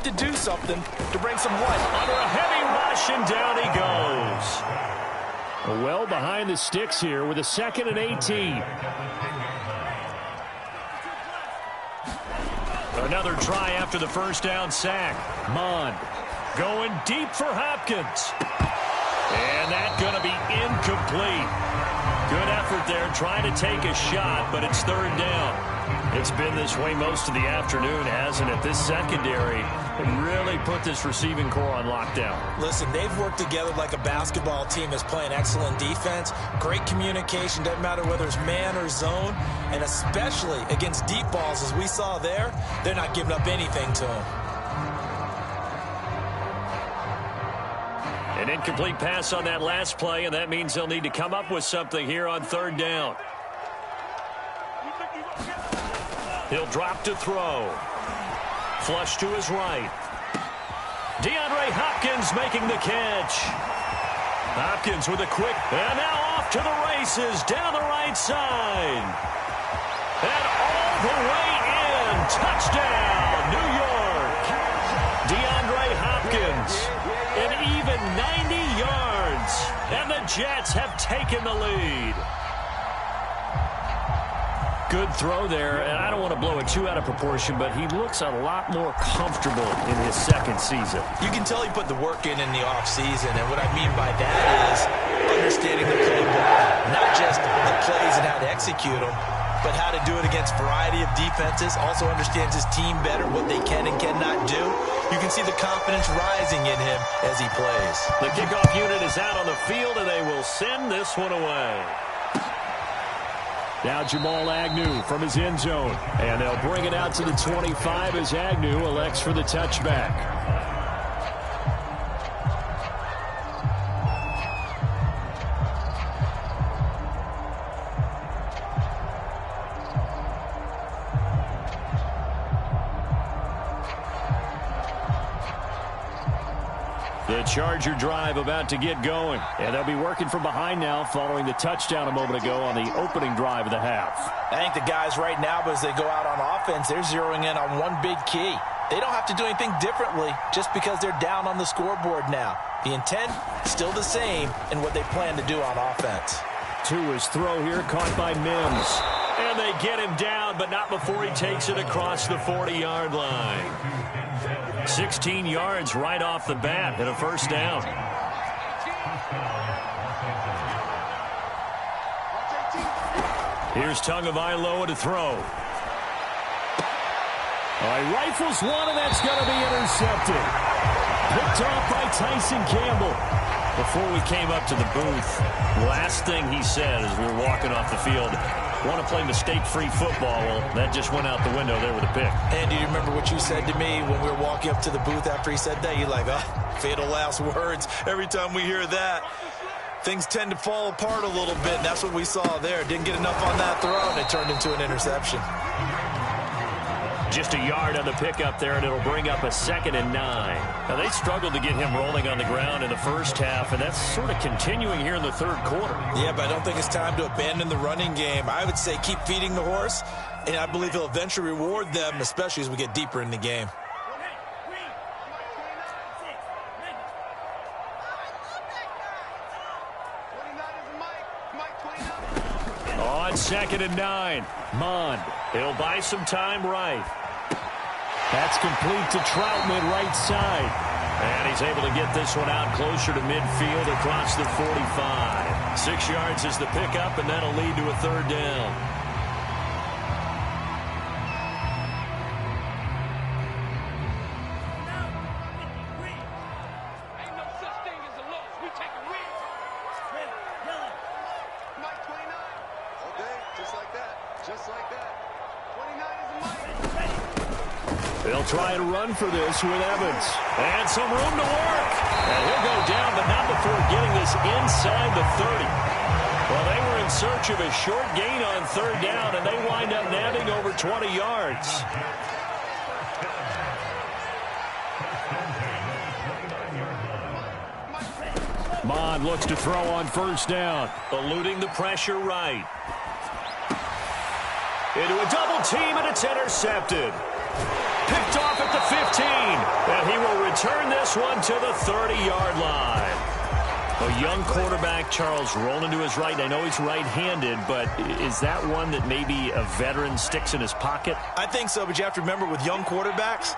have to do something to bring some life. Under a heavy rush, and down he goes. Well behind the sticks here with a 2nd and 18. Another try after the first down sack. Mond going deep for Hopkins. And that's going to be incomplete. Good effort there trying to take a shot, but it's 3rd down. It's been this way most of the afternoon, hasn't it? This secondary really put this receiving core on lockdown. Listen, they've worked together like a basketball team that's playing excellent defense. Great communication, doesn't matter whether it's man or zone. And especially against deep balls, as we saw there, they're not giving up anything to them. An incomplete pass on that last play, and that means they'll need to come up with something here on 3rd down. He'll drop to throw. Flush to his right. DeAndre Hopkins making the catch. Hopkins with a quick, and now off to the races down the right side. And all the way in. Touchdown, New York. DeAndre Hopkins. An even 90 yards. And the Jets have taken the lead. Good throw there, and I don't want to blow it too out of proportion, but he looks a lot more comfortable in his 2nd season. You can tell he put the work in the offseason, and what I mean by that is understanding the playbook, not just the plays and how to execute them, but how to do it against a variety of defenses. Also understands his team better, what they can and cannot do. You can see the confidence rising in him as he plays. The kickoff unit is out on the field, and they will send this one away. Now Jamal Agnew from his end zone. And they'll bring it out to the 25 as Agnew elects for the touchback. The Charger drive about to get going. And they'll be working from behind now following the touchdown a moment ago on the opening drive of the half. I think the guys right now, as they go out on offense, they're zeroing in on one big key. They don't have to do anything differently just because they're down on the scoreboard now. The intent, still the same in what they plan to do on offense. To his throw here, caught by Mims. And they get him down, but not before he takes it across the 40-yard line. 16 yards right off the bat and a first down. Here's Tagovailoa to throw. Rifles one, and that's going to be intercepted. Picked off by Tyson Campbell. Before we came up to the booth, last thing he said as we were walking off the field, want to play mistake-free football. Well, that just went out the window there with a pick. And do you remember what you said to me when we were walking up to the booth after he said that? You're like, oh, fatal last words. Every time we hear that, things tend to fall apart a little bit, and that's what we saw there. Didn't get enough on that throw, and it turned into an interception. Just a yard on the pickup there, and it'll bring up a 2nd and 9. Now, they struggled to get him rolling on the ground in the first half, and that's sort of continuing here in the 3rd quarter. Yeah, but I don't think it's time to abandon the running game. I would say keep feeding the horse, and I believe he'll eventually reward them, especially as we get deeper in the game. On 2nd and 9, Mond. He'll buy some time right. That's complete to Troutman right side. And he's able to get this one out closer to midfield across the 45. 6 yards is the pickup, and that'll lead to a 3rd down. They'll try and run for this with Evans. And some room to work. And he'll go down, but not before getting this inside the 30. Well, they were in search of a short gain on 3rd down, and they wind up nabbing over 20 yards. Mond looks to throw on 1st down. Eluding the pressure right. Into a double team, and it's intercepted. Picked off at the 15. And return this one to the 30-yard line. A young quarterback, Charles, rolling to his right. I know he's right-handed, but is that one that maybe a veteran sticks in his pocket? I think so, but you have to remember with young quarterbacks,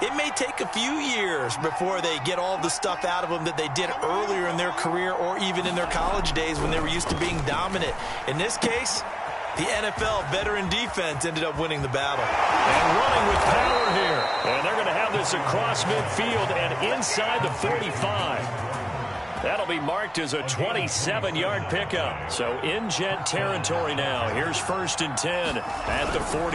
it may take a few years before they get all the stuff out of them that they did earlier in their career or even in their college days when they were used to being dominant. In this case, the NFL veteran defense ended up winning the battle. And running with power here. And they're going to have this across midfield and inside the 45. That'll be marked as a 27-yard pickup. So in Jet territory now. Here's 1st and 10 at the 43.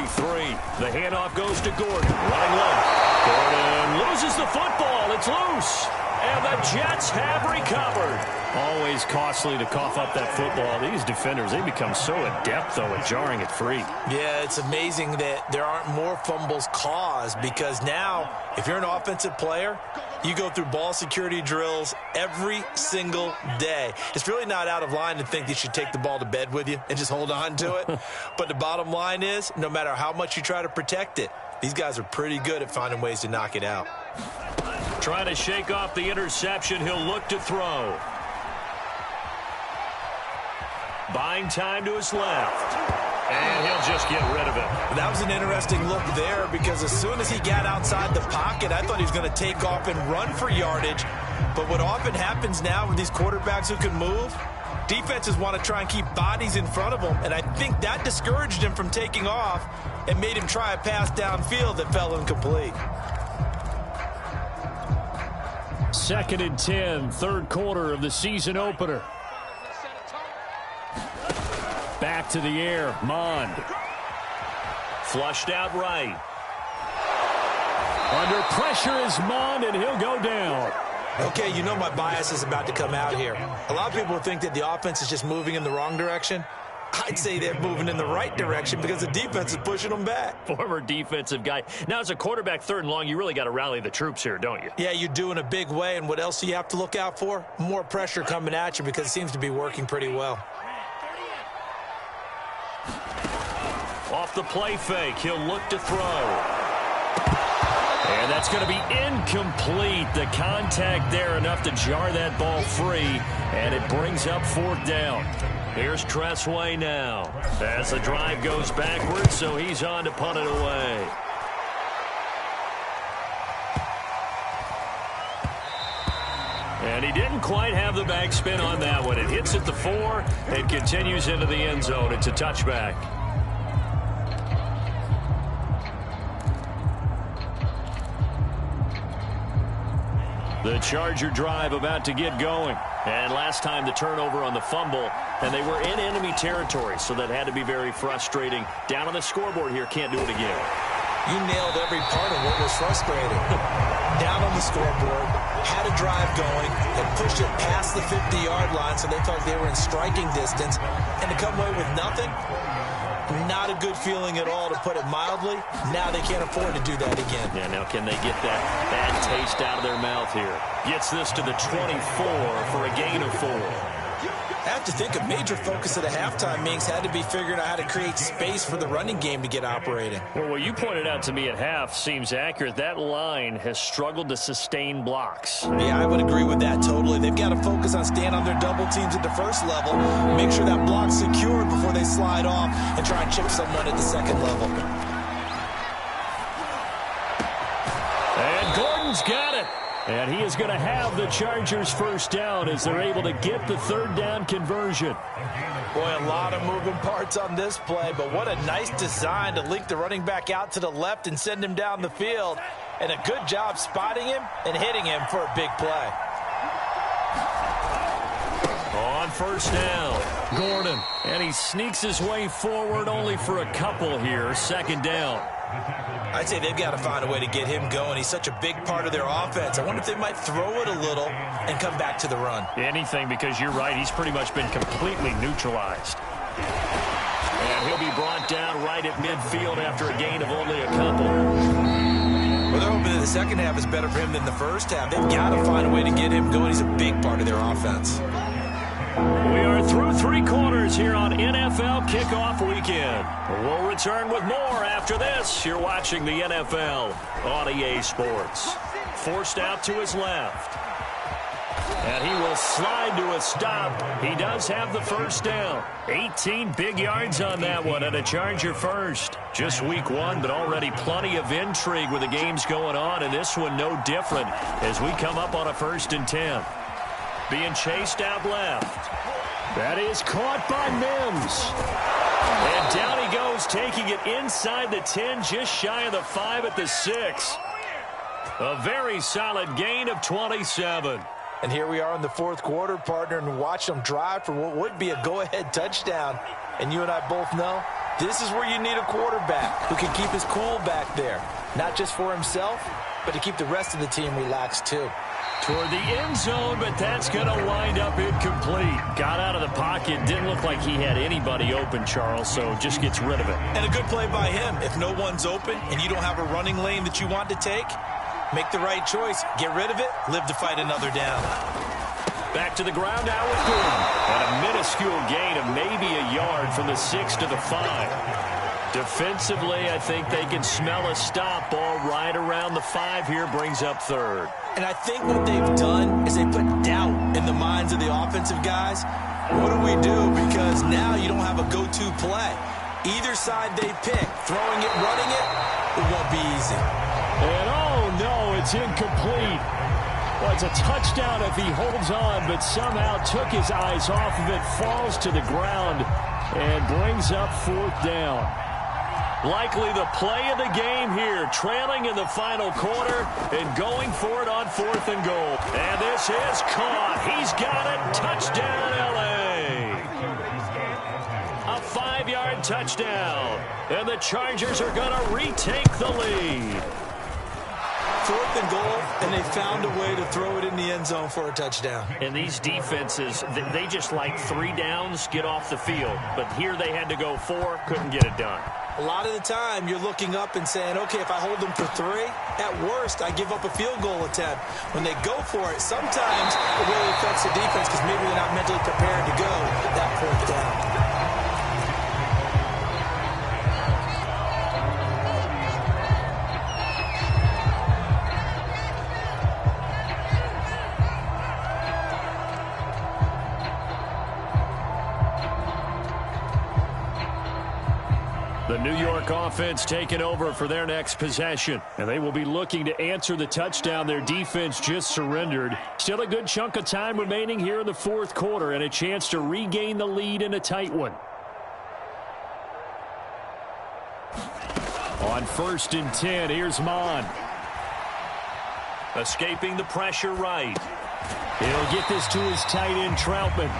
The handoff goes to Gordon. Running left. Gordon loses the football. It's loose. And the Jets have recovered. Always costly to cough up that football. These defenders, they become so adept, though, at jarring it free. Yeah, it's amazing that there aren't more fumbles caused because now, if you're an offensive player, you go through ball security drills every single day. It's really not out of line to think you should take the ball to bed with you and just hold on to it. But the bottom line is, no matter how much you try to protect it, these guys are pretty good at finding ways to knock it out. Trying to shake off the interception. He'll look to throw. Buying time to his left. And he'll just get rid of it. That was an interesting look there because as soon as he got outside the pocket, I thought he was going to take off and run for yardage. But what often happens now with these quarterbacks who can move, defenses want to try and keep bodies in front of them. And I think that discouraged him from taking off and made him try a pass downfield that fell incomplete. 2nd and 10, 3rd quarter of the season opener. Back to the air, Mond. Flushed out right. Under pressure is Mond, and he'll go down. Okay, you know my bias is about to come out here. A lot of people think that the offense is just moving in the wrong direction. I'd say they're moving in the right direction because the defense is pushing them back. Former defensive guy. Now, as a quarterback 3rd and long, you really got to rally the troops here, don't you? Yeah, you do in a big way. And what else do you have to look out for? More pressure coming at you because it seems to be working pretty well. Off the play fake, he'll look to throw. And that's going to be incomplete. The contact there enough to jar that ball free, and it brings up 4th down. Here's Tressway now. As the drive goes backwards, so he's on to punt it away. And he didn't quite have the backspin on that one. It hits at the 4 and continues into the end zone. It's a touchback. The Charger drive about to get going. And last time the turnover on the fumble, and they were in enemy territory, so that had to be very frustrating. Down on the scoreboard here, can't do it again. You nailed every part of what was frustrating. Down on the scoreboard, had a drive going, had pushed it past the 50-yard line, so they felt they were in striking distance, and to come away with nothing, not a good feeling at all, to put it mildly. Now they can't afford to do that again. Yeah, now can they get that bad taste out of their mouth here? Gets this to the 24 for a gain of 4. I have to think a major focus of the halftime meetings had to be figuring out how to create space for the running game to get operating. Well, what you pointed out to me at half seems accurate. That line has struggled to sustain blocks. Yeah, I would agree with that totally. They've got to focus on staying on their double teams at the first level, make sure that block's secured before they slide off and try and chip someone at the second level. And Gordon's got it. And he is going to have the Chargers' 1st down as they're able to get the 3rd down conversion. Boy, a lot of moving parts on this play, but what a nice design to leak the running back out to the left and send him down the field. And a good job spotting him and hitting him for a big play. On 1st down, Gordon. And he sneaks his way forward only for a couple here. 2nd down. I'd say they've got to find a way to get him going. He's such a big part of their offense. I wonder if they might throw it a little and come back to the run. Anything, because you're right. He's pretty much been completely neutralized. And he'll be brought down right at midfield after a gain of only a couple. Well, they're hoping that the second half is better for him than the first half. They've got to find a way to get him going. He's a big part of their offense. We are through 3 quarters here on NFL Kickoff Weekend. We'll return with more after this. You're watching the NFL on EA Sports. forced out to his left. And he will slide to a stop. He does have the first down. 18 big yards on that one, and a Charger first. Just week one, but already plenty of intrigue with the games going on, and this one no different as we come up on a 1st and 10. Being chased out left. That is caught by Mims. And down he goes, taking it inside the 10, just shy of the 5 at the 6. A very solid gain of 27. And here we are in the 4th quarter, partner, and watch them drive for what would be a go-ahead touchdown. And you and I both know this is where you need a quarterback who can keep his cool back there. Not just for himself, but to keep the rest of the team relaxed too. Toward the end zone, but that's going to wind up incomplete. Got out of the pocket. Didn't look like he had anybody open, Charles, so just gets rid of it. And a good play by him. If no one's open and you don't have a running lane that you want to take, make the right choice. Get rid of it. Live to fight another down. Back to the ground now with Gordon. And a minuscule gain of maybe a yard from the 6 to the 5. Defensively, I think they can smell a stop. Ball right around the 5 here, brings up 3rd. And I think what they've done is they put doubt in the minds of the offensive guys. What do we do? Because now you don't have a go-to play. Either side they pick, throwing it, running it, it won't be easy. And oh no, it's incomplete. Well, it's a touchdown if he holds on, but somehow took his eyes off of it, falls to the ground, and brings up 4th down. Likely the play of the game here, trailing in the final quarter and going for it on 4th and goal. And this is caught. He's got it. Touchdown, L.A. A 5-yard touchdown. And the Chargers are going to retake the lead. 4th and goal, and they found a way to throw it in the end zone for a touchdown. And these defenses, they just like 3 downs, get off the field. But here they had to go 4, couldn't get it done. A lot of the time, you're looking up and saying, okay, if I hold them for 3, at worst, I give up a field goal attempt. When they go for it, sometimes it really affects the defense because maybe they're not mentally prepared to go that 4th down. The New York offense taking over for their next possession. And they will be looking to answer the touchdown their defense just surrendered. Still a good chunk of time remaining here in the 4th quarter and a chance to regain the lead in a tight one. On 1st and 10, here's Mon. Escaping the pressure right. He'll get this to his tight end, Troutman.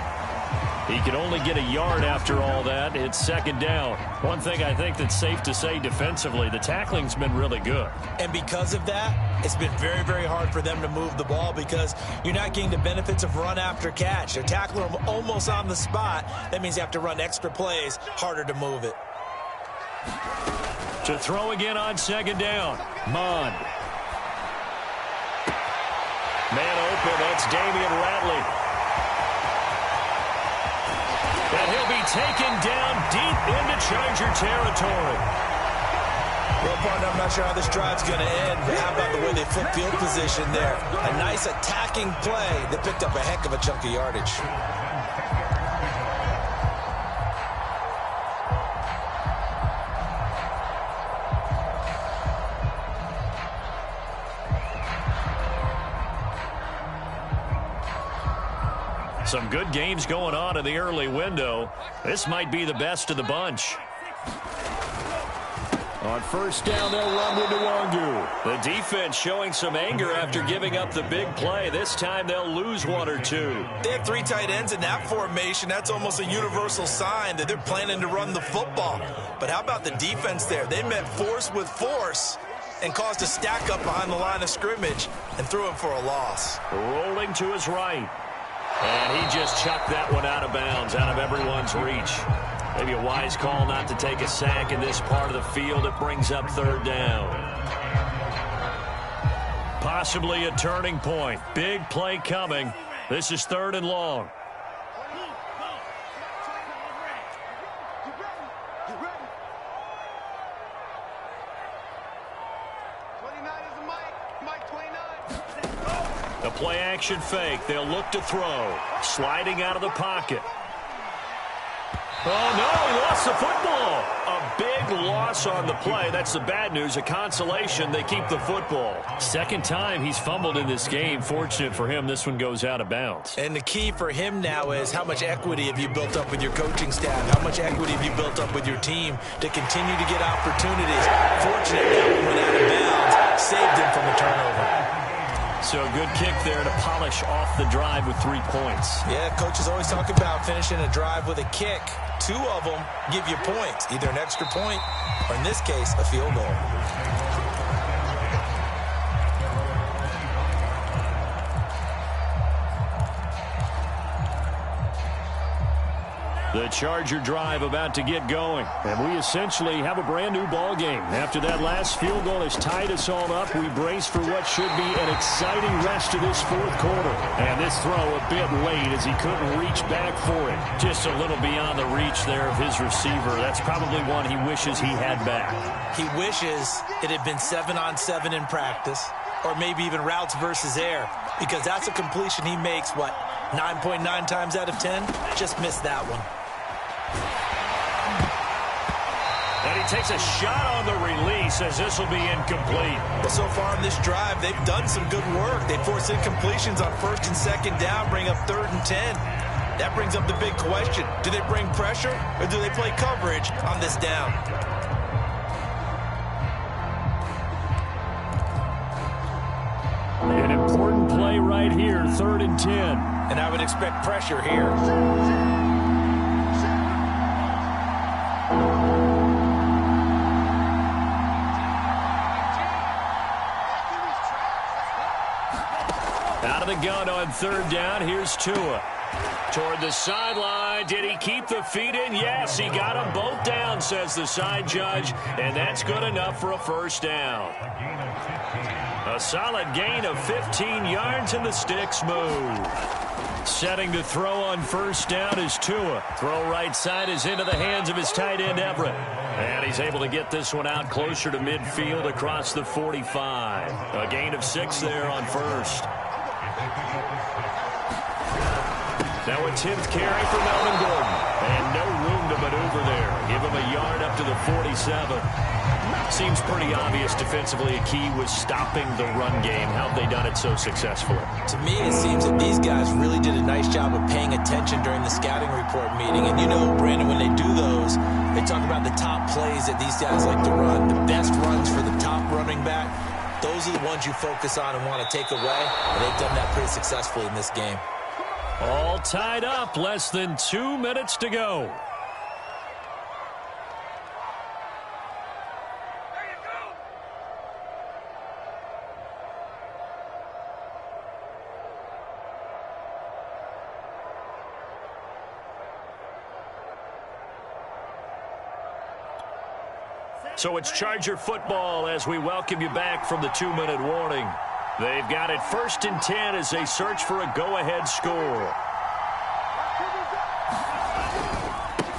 He can only get a yard after all that. It's 2nd down. One thing I think that's safe to say defensively, the tackling's been really good. And because of that, it's been very, very hard for them to move the ball because you're not getting the benefits of run after catch. They're tackling them almost on the spot. That means you have to run extra plays, harder to move it. To throw again on 2nd down. Mon. Man open, that's Damian Ratley. And he'll be taken down deep into Charger territory. Well, partner, I'm not sure how this drive's going to end, but how about the way they flip field position there? A nice attacking play that picked up a heck of a chunk of yardage. Some good games going on in the early window. This might be the best of the bunch. On 1st down, they'll run with Nwangu. The defense showing some anger after giving up the big play. This time they'll lose 1 or 2. They have 3 tight ends in that formation. That's almost a universal sign that they're planning to run the football. But how about the defense there? They met force with force and caused a stack up behind the line of scrimmage and threw him for a loss. Rolling to his right. And he just chucked that one out of bounds, out of everyone's reach. Maybe a wise call not to take a sack in this part of the field. It brings up 3rd down. Possibly a turning point. Big play coming. This is 3rd and long. Mike 29. The play action fake. They'll look to throw. Sliding out of the pocket. Oh, no, he lost the football. A big loss on the play. That's the bad news. A consolation, they keep the football. Second time he's fumbled in this game. Fortunate for him, this one goes out of bounds. And the key for him now is how much equity have you built up with your coaching staff? How much equity have you built up with your team to continue to get opportunities? Fortunate that one went out of bounds, saved him from a turnover. So a good kick there to polish off the drive with 3 points. Yeah, coaches always talk about finishing a drive with a kick. 2 of them give you points, either an extra point or, in this case, a field goal. The Charger drive about to get going. And we essentially have a brand new ball game. After that last field goal has tied us all up, we brace for what should be an exciting rest of this fourth quarter. And this throw a bit late as he couldn't reach back for it. Just a little beyond the reach there of his receiver. That's probably one he wishes he had back. He wishes it had been 7-on-7 in practice, or maybe even routes versus air, because that's a completion he makes, what, 9.9 times out of 10? Just missed that one. And he takes a shot on the release as this will be incomplete. Well, so far in this drive, they've done some good work. They force incompletions on 1st and 2nd down, bring up 3rd and 10. That brings up the big question. Do they bring pressure or do they play coverage on this down? An important play right here, 3rd and 10. And I would expect pressure here. Out of the gun on 3rd down. Here's Tua. Toward the sideline. Did he keep the feet in? Yes, he got them both down, says the side judge. And that's good enough for a 1st down. A solid gain of 15 yards and the sticks move. Setting to throw on 1st down is Tua. Throw right side is into the hands of his tight end Everett. And he's able to get this one out closer to midfield across the 45. A gain of 6 there on 1st. Now a 10th carry for Melvin Gordon. And no room to maneuver there. Give him a yard up to the 47. Seems pretty obvious defensively a key was stopping the run game. How have they done it so successfully? To me, it seems that these guys really did a nice job of paying attention during the scouting report meeting. And you know, Brandon, when they do those, they talk about the top plays that these guys like to run. The best runs for the top running back. Those are the ones you focus on and want to take away. And they've done that pretty successfully in this game. All tied up. Less than 2 minutes to go. So it's Charger football as we welcome you back from the 2-minute warning. They've got it 1st and 10 as they search for a go-ahead score.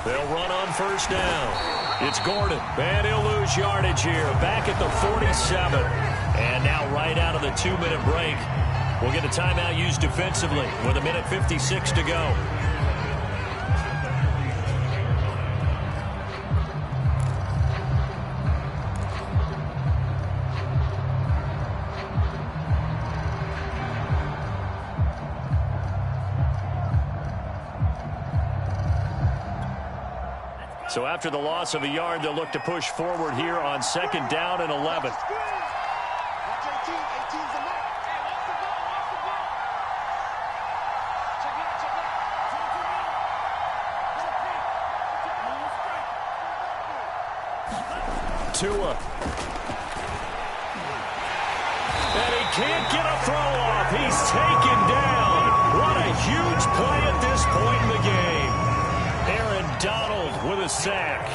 They'll run on 1st down. It's Gordon, and he'll lose yardage here. Back at the 47. And now right out of the 2-minute break, we'll get a timeout used defensively with 1:56 to go. So after the loss of a yard, they'll look to push forward here on 2nd down and 11. Tua. And he can't get a throw off. He's taken down. What a huge play at this point in the game. Aaron Donald with a sack.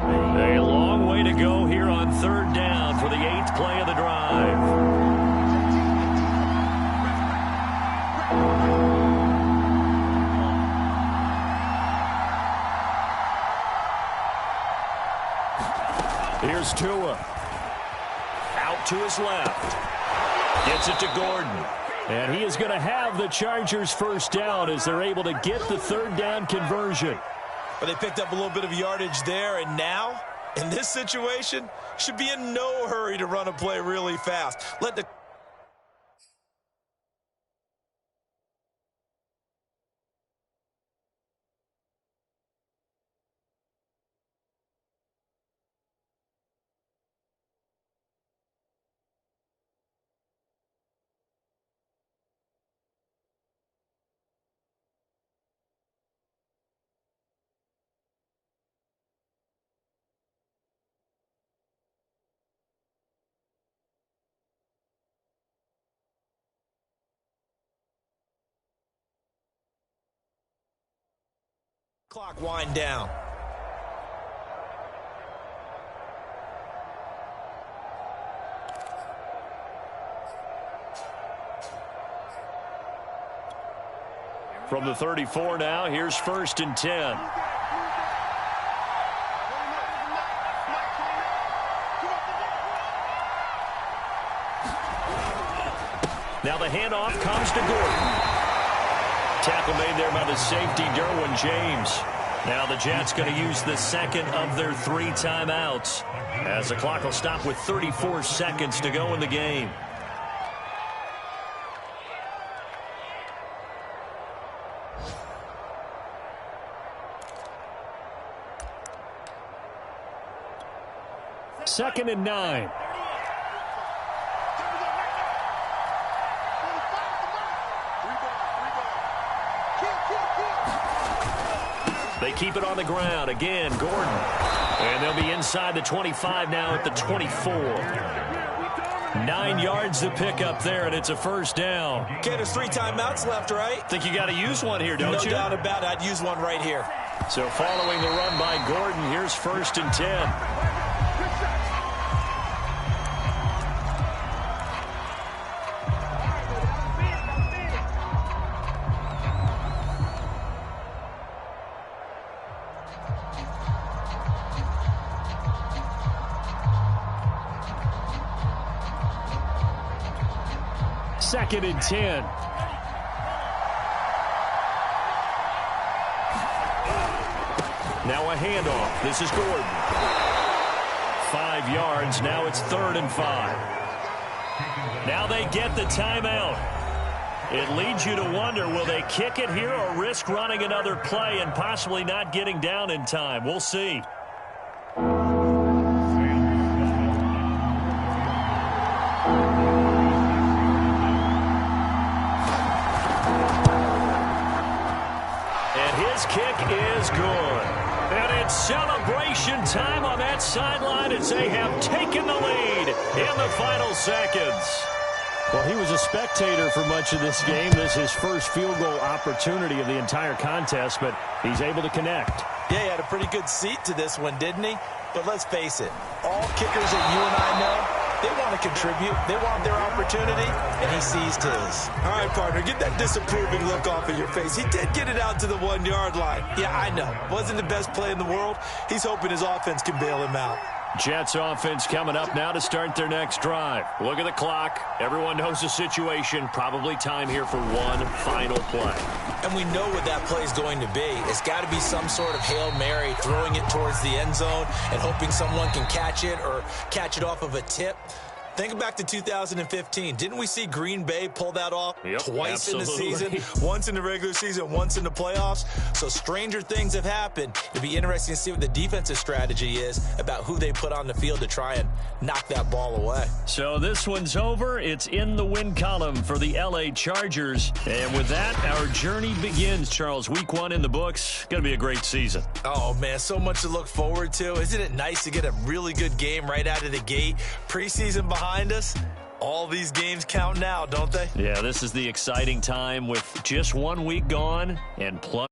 A long way to go here on 3rd down for the 8th play of the drive. Here's Tua. Out to his left. Gets it to Gordon. And he is going to have the Chargers first down as they're able to get the third down conversion. But they picked up a little bit of yardage there, and now, in this situation, should be in no hurry to run a play really fast. Let the clock wind down. From the 34 now, here's 1st and 10. Now the handoff comes to Gordon. Tackle made there by the safety, Derwin James. Now the Jets going to use the second of their 3 timeouts, as the clock will stop with 34 seconds to go in the game. Second and 9. They keep it on the ground. Again, Gordon. And they'll be inside the 25 now at the 24. 9 yards to pick up there, and it's a first down. Okay, there's 3 timeouts left, right? Think you got to use one here, don't you? No doubt about it. I'd use one right here. So following the run by Gordon, here's 1st and 10. Second and 10. Now a handoff. This is Gordon. 5 yards. Now it's 3rd and 5. Now they get the timeout. It leads you to wonder, will they kick it here or risk running another play and possibly not getting down in time? We'll see. Kick is good. And it's celebration time on that sideline as they have taken the lead in the final seconds. Well, he was a spectator for much of this game. This is his first field goal opportunity of the entire contest, but he's able to connect. Yeah, he had a pretty good seat to this one, didn't he? But let's face it, all kickers that you and I know, they want to contribute. They want their opportunity, and he seized his. All right, partner, get that disapproving look off of your face. He did get it out to the 1-yard line. Yeah, I know. Wasn't the best play in the world. He's hoping his offense can bail him out. Jets offense coming up now to start their next drive. Look at the clock. Everyone knows the situation. Probably time here for one final play. And we know what that play is going to be. It's got to be some sort of Hail Mary, throwing it towards the end zone and hoping someone can catch it or catch it off of a tip. Think back to 2015. Didn't we see Green Bay pull that off twice in the season? Once in the regular season, once in the playoffs. So stranger things have happened. It'll be interesting to see what the defensive strategy is about who they put on the field to try and knock that ball away. So this one's over. It's in the win column for the LA Chargers. And with that, our journey begins, Charles. Week 1 in the books. Going to be a great season. Oh, man, so much to look forward to. Isn't it nice to get a really good game right out of the gate? Preseason behind us. All these games count now, don't they? Yeah, this is the exciting time with just 1 week gone and plus